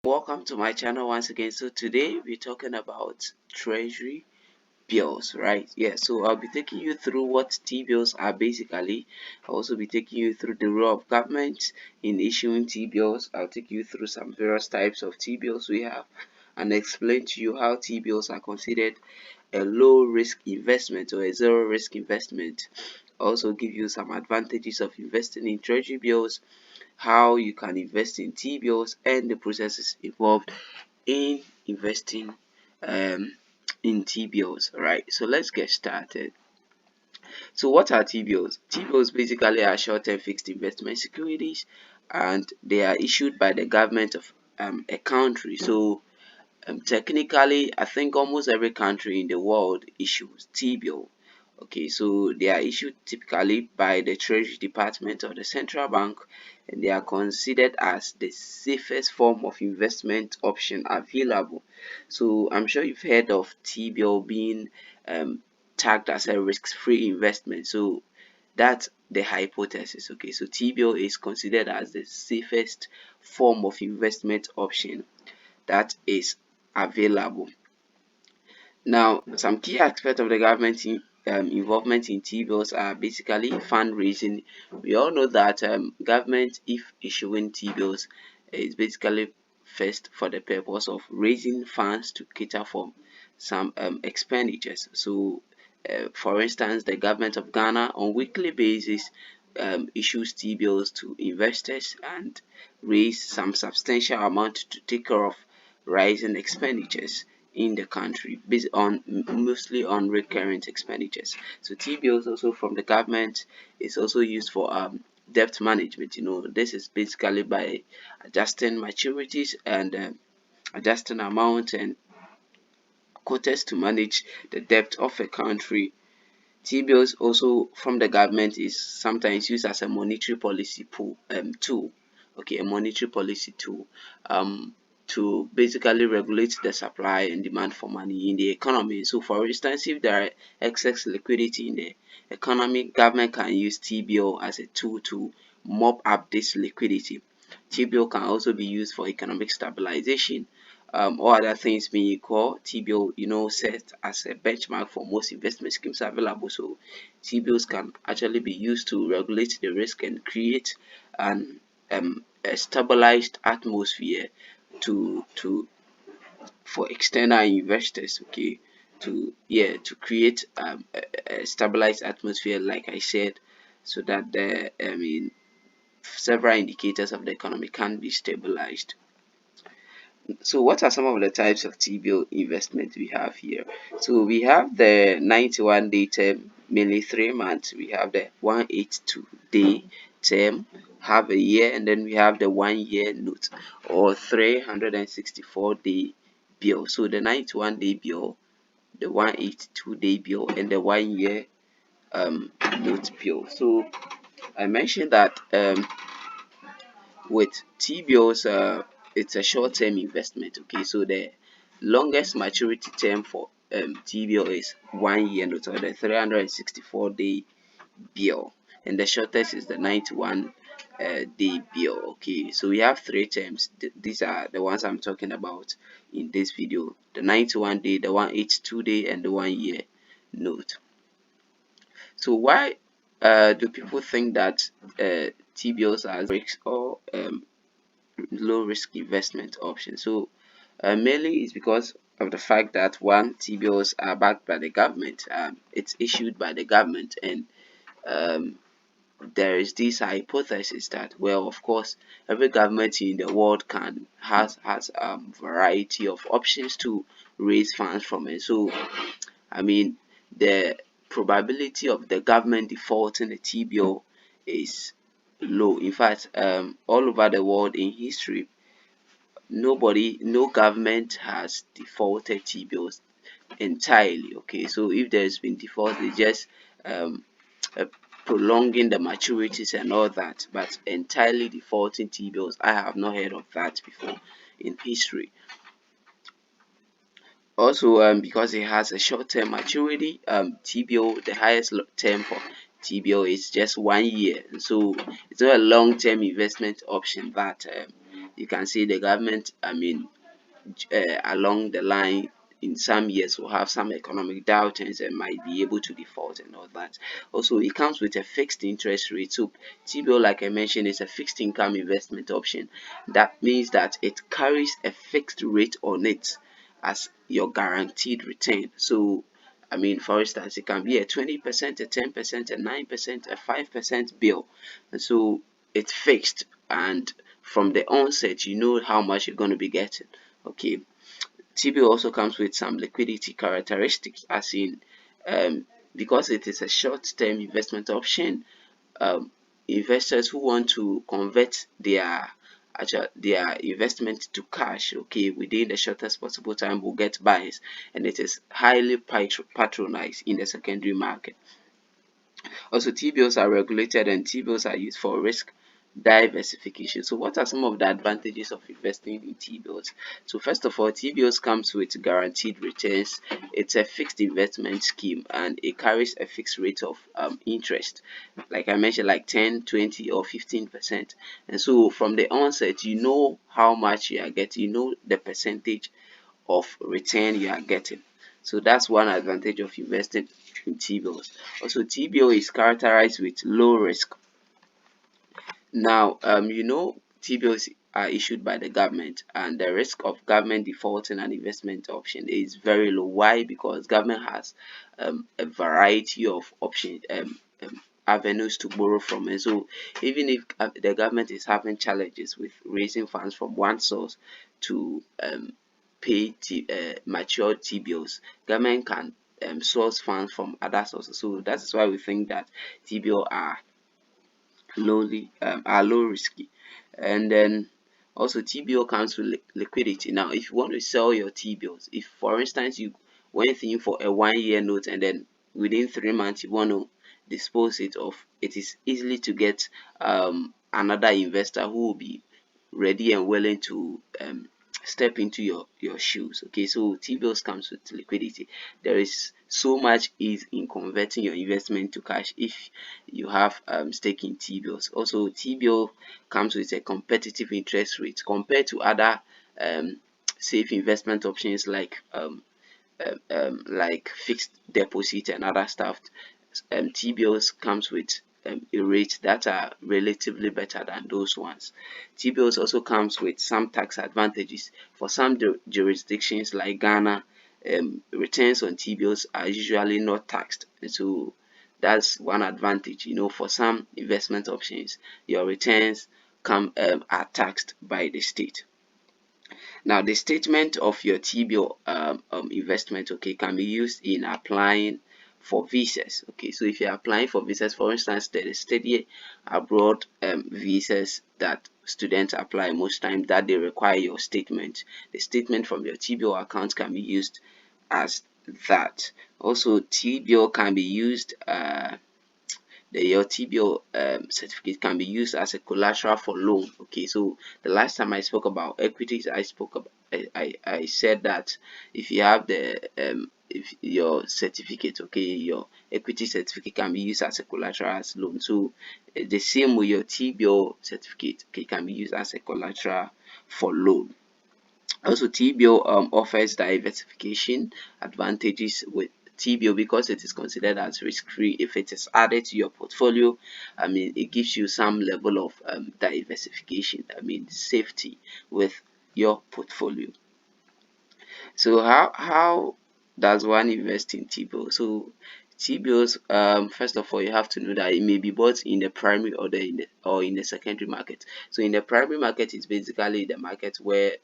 Welcome to my channel once again. So today we're talking about treasury bills, right? Yeah, so I'll be taking you through what T-bills are basically. I'll also be taking you through the role of government in issuing T-bills. I'll take you through some various types of T-bills we have and explain to you how T-bills are considered a low risk investment or a zero risk investment. Also give you some advantages of investing in treasury bills, how you can invest in T-bills, and the processes involved in investing um, in T-bills. Right, so let's get started. So what are T-bills? T-bills basically are short-term fixed investment securities, and they are issued by the government of a country. So technically, I think almost every country in the world issues T-bill. Okay, so they are issued typically by the Treasury Department or the central bank, and they are considered as the safest form of investment option available. So I'm sure you've heard of T-bill being um, tagged as a risk-free investment. So that's the hypothesis. Okay, so T-bill is considered as the safest form of investment option that is available. Now, some key aspects of the government involvement in T-bills are basically fundraising. We all know that government, if issuing T-bills, is basically first for the purpose of raising funds to cater for some expenditures. So, for instance, the government of Ghana on weekly basis issues T-bills to investors and raise some substantial amount to take care of rising expenditures in the country based on mostly on recurrent expenditures. So T-bills also from the government is also used for debt management. This is basically by adjusting maturities and adjusting amount and quotas to manage the debt of a country. T-bills also from the government is sometimes used as a monetary policy tool. Okay, a monetary policy tool to basically regulate the supply and demand for money in the economy. So for instance, if there are excess liquidity in the economy, government can use T-bill as a tool to mop up this liquidity. T-bill can also be used for economic stabilization. All other things being equal, T-bill, set as a benchmark for most investment schemes available. So T-bills can actually be used to regulate the risk and create a stabilized atmosphere to for external investors. Okay, to create a stabilized atmosphere, like I said, so that the several indicators of the economy can be stabilized. So what are some of the types of T-bill investment we have here? So we have the 91-day term, mainly 3 months. We have the 182-day term, half a year, and then we have the 1 year note or 364-day bill. So the 91-day bill, the 182-day bill, and the 1 year note bill. So I mentioned that with T-bills, it's a short-term investment. Okay, so the longest maturity term for T-bill is 1 year note or the 364-day bill, and the shortest is the 91 day bill. Okay, so we have three terms. These are the ones I'm talking about in this video: the 91 day, the 182 day, and the 1 year note. So why do people think that T-bills are risks or low risk investment option? So mainly it's because of the fact that one, T-bills are backed by the government. It's issued by the government, and um, there is this hypothesis that, well, of course, every government in the world has variety of options to raise funds from it. So I mean, the probability of the government defaulting a T-bill is low. In fact, all over the world in history, no government has defaulted T-bills entirely. Okay, so if there's been default, it's just um, uh, prolonging the maturities and all that, but entirely defaulting T-bills, I have not heard of that before in history. Also, because it has a short-term maturity, T-bill, the highest term for T-bill is just 1 year. So it's not a long-term investment option that you can see the government, along the line in some years will have some economic downturns and might be able to default and all that. Also, it comes with a fixed interest rate. So TBO, like I mentioned, is a fixed income investment option. That means that it carries a fixed rate on it as your guaranteed return. So for instance, it can be a 20%, a 10%, a 9%, a 5% bill. And so it's fixed, and from the onset, you know how much you're going to be getting. Okay. TBO also comes with some liquidity characteristics, as in, because it is a short-term investment option, um, investors who want to convert their investment to cash, okay, within the shortest possible time will get buys, and it is highly patronized in the secondary market. Also, T-bills are regulated and T-bills are used for risk diversification. So what are some of the advantages of investing in T-bills? So first of all, T-bills comes with guaranteed returns. It's a fixed investment scheme and it carries a fixed rate of interest. Like I mentioned, like 10, 20 or 15%. And so from the onset, you know how much you are getting, you know the percentage of return you are getting. So that's one advantage of investing in T-bills. Also, T-bill is characterized with low risk. Now, T-bills are issued by the government, and the risk of government defaulting an investment option is very low. Why? Because government has a variety of options, avenues to borrow from, and so even if the government is having challenges with raising funds from one source to pay mature T-bills, government can source funds from other sources. So that is why we think that T-bill are low risky. And then also TBO comes with liquidity. Now if you want to sell your T-bills, if for instance you went in for a 1 year note and then within 3 months you want to dispose it off, it is easily to get another investor who will be ready and willing to step into your shoes. Okay, so T-bills comes with liquidity. There is so much ease in converting your investment to cash if you have stake in T-bills. Also, T-bill comes with a competitive interest rate compared to other safe investment options like fixed deposit and other stuff. T-bills comes with a rate that are relatively better than those ones. T-bills also comes with some tax advantages. For some jurisdictions like Ghana, returns on T-bills are usually not taxed. And so that's one advantage. For some investment options, your returns are taxed by the state. Now, the statement of your T-bill investment, okay, can be used in applying for visas. Okay, so if you're applying for visas, for instance, the study abroad visas that students apply most times, that they require your statement. The statement from your T-bill account can be used as that. Also, T-bill can be used your TBO certificate can be used as a collateral for loan. Okay, so the last time I spoke about equities, I said that if you have the if your certificate, okay, your equity certificate can be used as a collateral as loan. So the same with your TBO certificate, okay, can be used as a collateral for loan. Also, TBO offers diversification advantages with TBO because it is considered as risk-free. If it is added to your portfolio, it gives you some level of diversification, safety with your portfolio. So how does one invest in T-bills? So T-bills, first of all, you have to know that it may be bought in the primary or in the secondary market. So in the primary market, it's basically the market where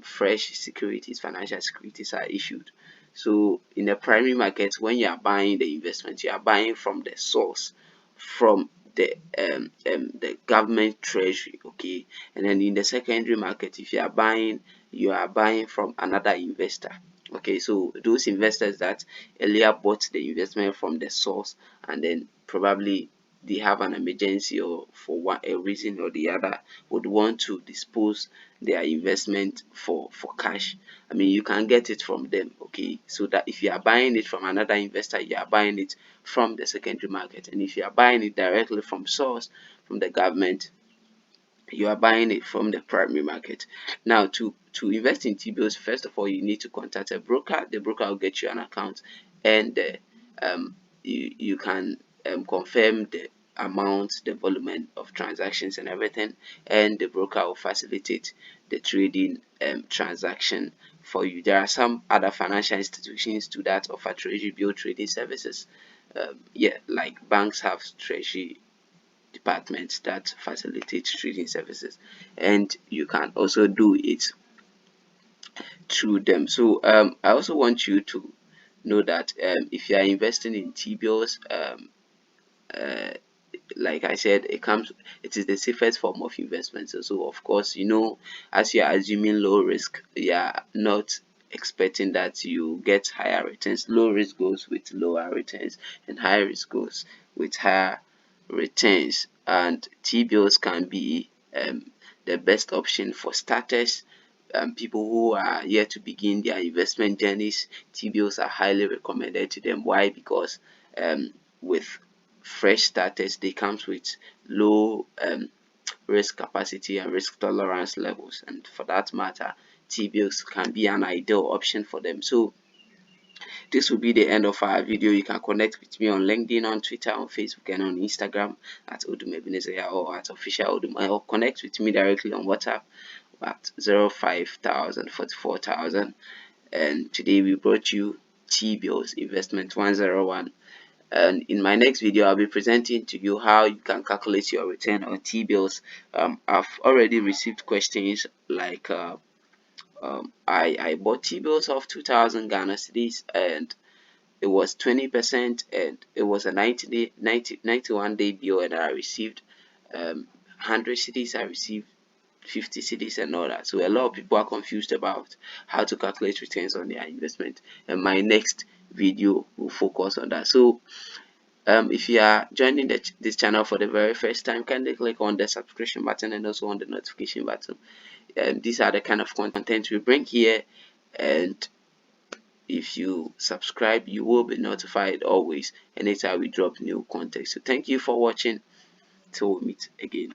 fresh securities, financial securities are issued. So in the primary market, when you are buying the investment, you are buying from the source, from the government treasury, okay. And then in the secondary market, if you are buying from another investor. Okay, so those investors that earlier bought the investment from the source and then probably they have an emergency or for a reason or the other would want to dispose their investment for cash. You can get it from them. Okay, so that if you are buying it from another investor, you are buying it from the secondary market, and if you are buying it directly from source, from the government, you are buying it from the primary market. Now, to invest in T-bills, first of all, you need to contact a broker. The broker will get you an account, and you can confirm the amount, the volume of transactions and everything, and the broker will facilitate the trading transaction for you. There are some other financial institutions too that offer treasury bill trading services. Yeah, like banks have treasury departments that facilitate trading services, and you can also do it through them. So I also want you to know that if you are investing in T-bills, uh, like I said, it is the safest form of investment. So of course, as you are assuming low risk, you are not expecting that you get higher returns. Low risk goes with lower returns, and high risk goes with higher returns. And T-bills can be the best option for starters. People who are yet to begin their investment journeys, T-bills are highly recommended to them. Why? Because with fresh starters, they comes with low risk capacity and risk tolerance levels, and for that matter, T-bills can be an ideal option for them. So this will be the end of our video. You can connect with me on LinkedIn, on Twitter, on Facebook, and on Instagram at ODOOM'S or at official ODOOM, or connect with me directly on WhatsApp at 05,000 44,000. And today we brought you T-bills investment 101. And in my next video, I'll be presenting to you how you can calculate your return on T-bills. I've already received questions like I bought T-bills of 2,000 Ghana cedis, and it was 20%, and it was a 91-day bill, and I received 100 cedis, I received 50 cedis and all that. So a lot of people are confused about how to calculate returns on their investment, and my next video will focus on that. So if you are joining this channel for the very first time, kindly click on the subscription button and also on the notification button. These are the kind of content we bring here, and if you subscribe, you will be notified always anytime we drop new content. So thank you for watching. Till we meet again.